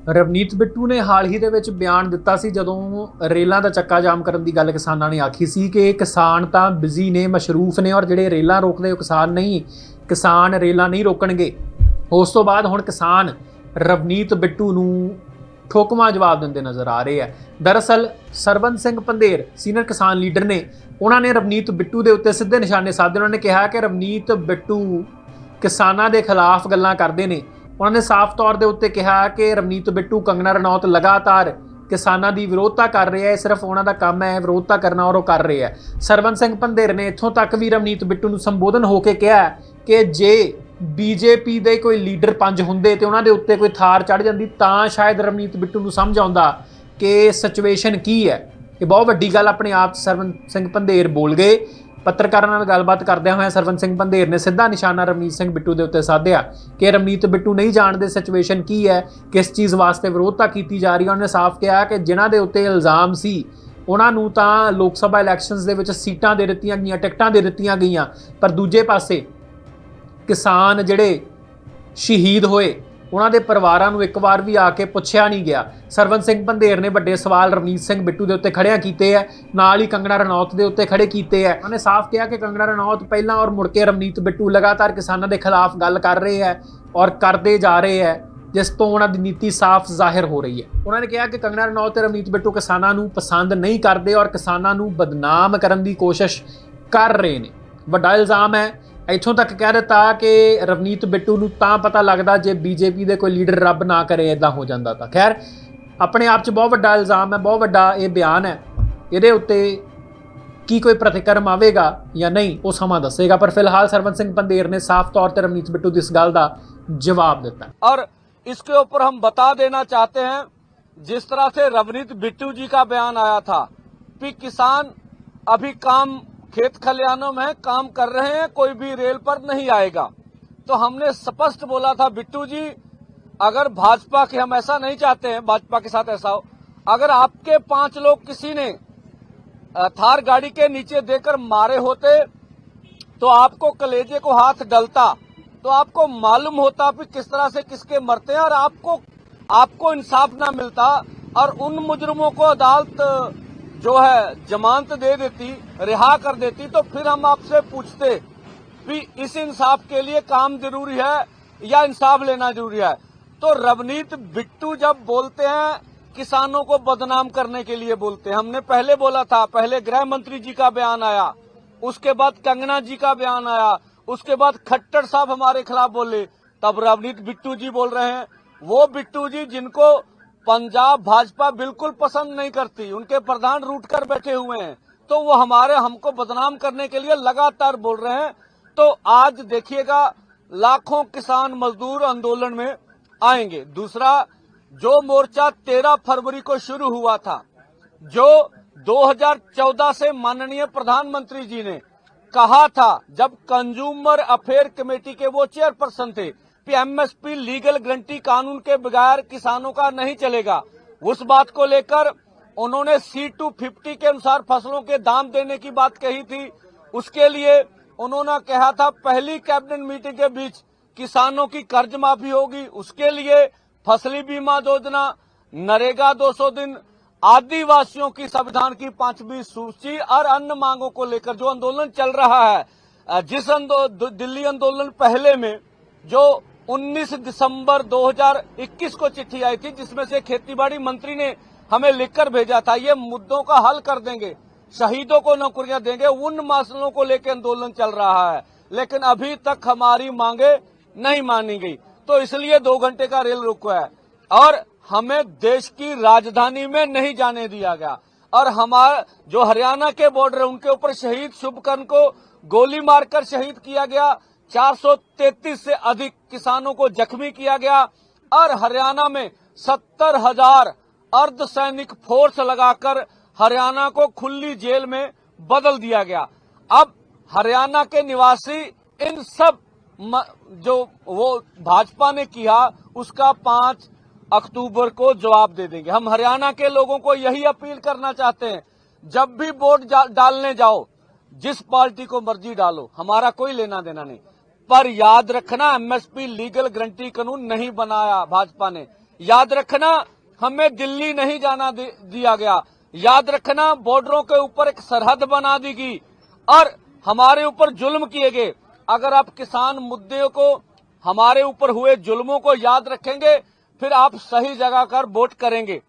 ਰਵਨੀਤ ਬਿੱਟੂ ਨੇ ਹਾਲ ਹੀ ਦੇ ਵਿੱਚ ਬਿਆਨ ਦਿੱਤਾ ਸੀ ਜਦੋਂ ਰੇਲਾਂ ਦਾ ਚੱਕਾ ਜਾਮ ਕਰਨ ਦੀ ਗੱਲ ਕਿਸਾਨਾਂ ਨੇ ਆਖੀ ਸੀ ਕਿ ਕਿਸਾਨ ਤਾਂ ਬਿਜ਼ੀ ਨੇ, ਮਸ਼ਰੂਫ ਨੇ, ਔਰ ਜਿਹੜੇ ਰੇਲਾਂ ਰੋਕਦੇ ਉਹ ਕਿਸਾਨ ਨਹੀਂ, ਕਿਸਾਨ ਰੇਲਾਂ ਨਹੀਂ ਰੋਕਣਗੇ। ਉਸ ਤੋਂ ਬਾਅਦ ਹੁਣ ਕਿਸਾਨ ਰਵਨੀਤ ਬਿੱਟੂ ਨੂੰ ਠੋਕਵਾਂ ਜਵਾਬ ਦਿੰਦੇ ਨਜ਼ਰ ਆ ਰਹੇ ਆ। ਦਰਅਸਲ ਸਰਵਨ ਸਿੰਘ ਪੰਧੇਰ ਸੀਨੀਅਰ ਕਿਸਾਨ ਲੀਡਰ ਨੇ, ਉਹਨਾਂ ਨੇ ਰਵਨੀਤ ਬਿੱਟੂ ਦੇ ਉੱਤੇ ਸਿੱਧੇ ਨਿਸ਼ਾਨੇ ਸਾਧੇ। ਉਹਨਾਂ ਨੇ ਕਿਹਾ ਕਿ ਰਵਨੀਤ ਬਿੱਟੂ ਕਿਸਾਨਾਂ ਦੇ ਖਿਲਾਫ ਗੱਲਾਂ ਕਰਦੇ ਨੇ। ਉਹਨਾਂ ਨੇ ਸਾਫ਼ ਤੌਰ ਦੇ ਉੱਤੇ ਕਿਹਾ ਕਿ ਰਵਨੀਤ ਬਿੱਟੂ, ਕੰਗਨਾ ਰਣੌਤ ਲਗਾਤਾਰ ਕਿਸਾਨਾਂ ਦੀ ਵਿਰੋਧਤਾ ਕਰ ਰਹੇ ਹੈ, ਸਿਰਫ ਉਹਨਾਂ ਦਾ ਕੰਮ ਹੈ ਵਿਰੋਧਤਾ ਕਰਨਾ ਔਰ ਉਹ ਕਰ ਰਹੇ ਹੈ। ਸਰਵਨ ਸਿੰਘ ਪੰਧੇਰ ਨੇ ਇੱਥੋਂ ਤੱਕ ਵੀ ਰਵਨੀਤ ਬਿੱਟੂ ਨੂੰ ਸੰਬੋਧਨ ਹੋ ਕੇ ਕਿਹਾ ਕਿ ਜੇ ਬੀਜੇਪੀ ਦੇ ਕੋਈ ਲੀਡਰ ਪੰਜ ਹੁੰਦੇ ਤੇ ਉਹਨਾਂ ਦੇ ਉੱਤੇ ਕੋਈ ਥਾਰ ਚੜ੍ਹ ਜਾਂਦੀ ਤਾਂ ਸ਼ਾਇਦ ਰਵਨੀਤ ਬਿੱਟੂ ਨੂੰ ਸਮਝ ਆਉਂਦਾ ਕਿ ਸਿਚੁਏਸ਼ਨ ਕੀ ਹੈ। ਇਹ ਬਹੁਤ ਵੱਡੀ ਗੱਲ ਆਪਣੇ ਆਪ ਸਰਵਨ ਸਿੰਘ ਪੰਧੇਰ ਬੋਲ ਗਏ। ਪੱਤਰਕਾਰਾਂ ਨਾਲ ਗੱਲਬਾਤ ਕਰਦਿਆਂ ਹੋਇਆਂ ਸਰਵਨ ਸਿੰਘ ਪੰਧੇਰ ਨੇ ਸਿੱਧਾ ਨਿਸ਼ਾਨਾ ਰਵਨੀਤ ਸਿੰਘ ਬਿੱਟੂ ਦੇ ਉੱਤੇ ਸਾਧਿਆ ਕਿ ਰਵਨੀਤ ਬਿੱਟੂ ਨਹੀਂ ਜਾਣਦੇ ਸਿਚੁਏਸ਼ਨ ਕੀ ਹੈ, ਕਿਸ ਚੀਜ਼ ਵਾਸਤੇ ਵਿਰੋਧਤਾ ਕੀਤੀ ਜਾ ਰਹੀ ਹੈ। ਉਹਨੇ ਸਾਫ਼ ਕਿਹਾ ਕਿ ਜਿਨ੍ਹਾਂ ਦੇ ਉੱਤੇ ਇਲਜ਼ਾਮ ਸੀ ਉਹਨਾਂ ਨੂੰ ਤਾਂ ਲੋਕ ਸਭਾ ਇਲੈਕਸ਼ਨਸ ਦੇ ਵਿੱਚ ਸੀਟਾਂ ਦੇ ਦਿੱਤੀਆਂ ਗਈਆਂ, ਟਿਕਟਾਂ ਦੇ ਦਿੱਤੀਆਂ ਗਈਆਂ, ਪਰ ਦੂਜੇ ਪਾਸੇ ਕਿਸਾਨ ਜਿਹੜੇ ਸ਼ਹੀਦ ਹੋਏ ਉਹਨਾਂ ਦੇ ਪਰਿਵਾਰਾਂ ਨੂੰ ਇੱਕ ਵਾਰ ਵੀ ਆ ਕੇ ਪੁੱਛਿਆ ਨਹੀਂ ਗਿਆ। ਸਰਵਨ ਸਿੰਘ ਪੰਧੇਰ ਨੇ ਵੱਡੇ ਸਵਾਲ ਰਵਨੀਤ ਸਿੰਘ ਬਿੱਟੂ ਦੇ ਉੱਤੇ ਖੜਿਆਂ ਕੀਤੇ ਹੈ, ਨਾਲ ਹੀ ਕੰਗਨਾ ਰਣੌਤ ਦੇ ਉੱਤੇ ਖੜੇ ਕੀਤੇ ਹੈ। ਉਹਨੇ ਸਾਫ਼ ਕਿਹਾ ਕਿ ਕੰਗਨਾ ਰਣੌਤ ਪਹਿਲਾਂ ਔਰ ਮੁੜ ਕੇ ਰਵਨੀਤ ਬਿੱਟੂ ਲਗਾਤਾਰ ਕਿਸਾਨਾਂ ਦੇ ਖਿਲਾਫ ਗੱਲ ਕਰ ਰਹੇ ਹੈ ਔਰ ਕਰਦੇ ਜਾ ਰਹੇ ਹੈ, ਜਿਸ ਤੋਂ ਉਹਨਾਂ ਦੀ ਨੀਤੀ ਸਾਫ਼ ਜ਼ਾਹਿਰ ਹੋ ਰਹੀ ਹੈ। ਉਹਨਾਂ ਨੇ ਕਿਹਾ ਕਿ ਕੰਗਨਾ ਰਣੌਤ ਤੇ ਰਵਨੀਤ ਬਿੱਟੂ ਕਿਸਾਨਾਂ ਨੂੰ ਪਸੰਦ ਨਹੀਂ ਕਰਦੇ ਔਰ ਕਿਸਾਨਾਂ ਨੂੰ ਬਦਨਾਮ ਕਰਨ ਦੀ ਕੋਸ਼ਿਸ਼ ਕਰ ਰਹੇ ਨੇ। ਵੱਡਾ ਇਲਜ਼ਾਮ ਹੈ। ਇੱਥੋਂ ਤੱਕ ਕਹਿ ਦਿੱਤਾ ਕਿ ਰਵਨੀਤ ਬਿੱਟੂ ਨੂੰ ਤਾਂ ਪਤਾ ਲੱਗਦਾ ਜੇ ਬੀਜੇਪੀ ਦੇ ਕੋਈ ਲੀਡਰ ਰੱਬ ਨਾ ਕਰੇ ਇੱਦਾਂ ਹੋ ਜਾਂਦਾ ਤਾਂ। ਖੈਰ, ਆਪਣੇ ਆਪ 'ਚ ਬਹੁਤ ਵੱਡਾ ਇਲਜ਼ਾਮ ਹੈ, ਬਹੁਤ ਵੱਡਾ ਇਹ ਬਿਆਨ ਹੈ। ਇਹਦੇ ਉੱਤੇ ਕੀ ਕੋਈ ਪ੍ਰਤੀਕਰਮ ਆਵੇਗਾ ਜਾਂ ਨਹੀਂ ਉਹ ਸਮਾਂ ਦੱਸੇਗਾ, ਪਰ ਫਿਲਹਾਲ ਸਰਵਨ ਸਿੰਘ ਪੰਧੇਰ ਨੇ ਸਾਫ਼ ਤੌਰ ਤੇ ਰਵਨੀਤ ਬਿੱਟੂ ਦੀ ਇਸ ਗੱਲ ਦਾ जवाब देता है। और इसके ऊपर हम बता देना चाहते हैं, जिस तरह से रवनीत बिट्टू जी का बयान आया था कि किसान अभी काम खेत खलिहानों में काम कर रहे हैं, कोई भी रेल पर नहीं आएगा, तो हमने स्पष्ट बोला था बिट्टू जी, अगर भाजपा के, हम ऐसा नहीं चाहते हैं भाजपा के साथ ऐसा हो, अगर आपके 5 लोग किसी ने थार गाड़ी के नीचे देकर मारे होते तो आपको कलेजे को हाथ डलता, तो आपको मालूम होता कि किस तरह से किसके मरते हैं, और आपको इंसाफ ना मिलता और उन मुजरिमों को अदालत जो है जमानत दे देती, रिहा कर देती, तो फिर हम आपसे पूछते कि इस इंसाफ के लिए काम जरूरी है या इंसाफ लेना जरूरी है। तो रवनीत बिट्टू जब बोलते हैं किसानों को बदनाम करने के लिए बोलते हैं। हमने पहले बोला था, पहले गृह मंत्री जी का बयान आया, उसके बाद कंगना जी का बयान आया, उसके बाद खट्टर साहब हमारे खिलाफ बोले, तब रवनीत बिट्टू जी बोल रहे हैं। वो बिट्टू जी जिनको पंजाब भाजपा बिल्कुल पसंद नहीं करती, उनके प्रधान रूठ कर बैठे हुए हैं, तो वो हमको बदनाम करने के लिए लगातार बोल रहे हैं। तो आज देखिएगा लाखों किसान मजदूर आंदोलन में आएंगे। दूसरा, जो मोर्चा 13 फरवरी को शुरू हुआ था, जो 2014 से माननीय प्रधानमंत्री जी ने कहा था, जब कंज्यूमर अफेयर कमेटी के वो चेयरपर्सन थे कि एमएसपी लीगल गारंटी कानून के बगैर किसानों का नहीं चलेगा, उस बात को लेकर उन्होंने C250 के अनुसार फसलों के दाम देने की बात कही थी। उसके लिए उन्होंने कहा था पहली कैबिनेट मीटिंग के बीच किसानों की कर्ज माफी होगी, उसके लिए फसली बीमा योजना, नरेगा 200 दिन, आदिवासियों की संविधान की 5वीं सूची और अन्य मांगों को लेकर जो आंदोलन चल रहा है। जिस दिल्ली आंदोलन पहले में जो 19 दिसंबर 2021 को चिट्ठी आई थी, जिसमें से खेतीबाड़ी मंत्री ने हमें लिखकर भेजा था, ये मुद्दों का हल कर देंगे, शहीदों को नौकरियां देंगे, उन मसलों को लेकर आंदोलन चल रहा है, लेकिन अभी तक हमारी मांगे नहीं मानी गई। तो इसलिए 2 घंटे का रेल रोको है और हमें देश की राजधानी में नहीं जाने दिया गया। और हमारा जो हरियाणा के बॉर्डर है उनके ऊपर शहीद शुभकर्ण को गोली मारकर शहीद किया गया, 433 से अधिक किसानों को जख्मी किया गया, और हरियाणा में 70,000 अर्धसैनिक फोर्स लगाकर हरियाणा को खुली जेल में बदल दिया गया। अब हरियाणा के निवासी इन सब जो वो भाजपा ने किया उसका 5 अक्टूबर को जवाब दे देंगे। हम हरियाणा के लोगों को यही अपील करना चाहते हैं, जब भी वोट डालने जाओ, जिस पार्टी को मर्जी डालो, हमारा कोई लेना देना नहीं, पर याद रखना एमएसपी लीगल गारंटी कानून नहीं बनाया भाजपा ने, याद रखना हमें दिल्ली नहीं जाना दिया गया। याद रखना बॉर्डरों के ऊपर एक सरहद बना दी गई और हमारे ऊपर जुल्म किए गए। अगर आप किसान मुद्दे को, हमारे ऊपर हुए जुल्मों को याद रखेंगे, फिर आप सही जगह कर वोट करेंगे।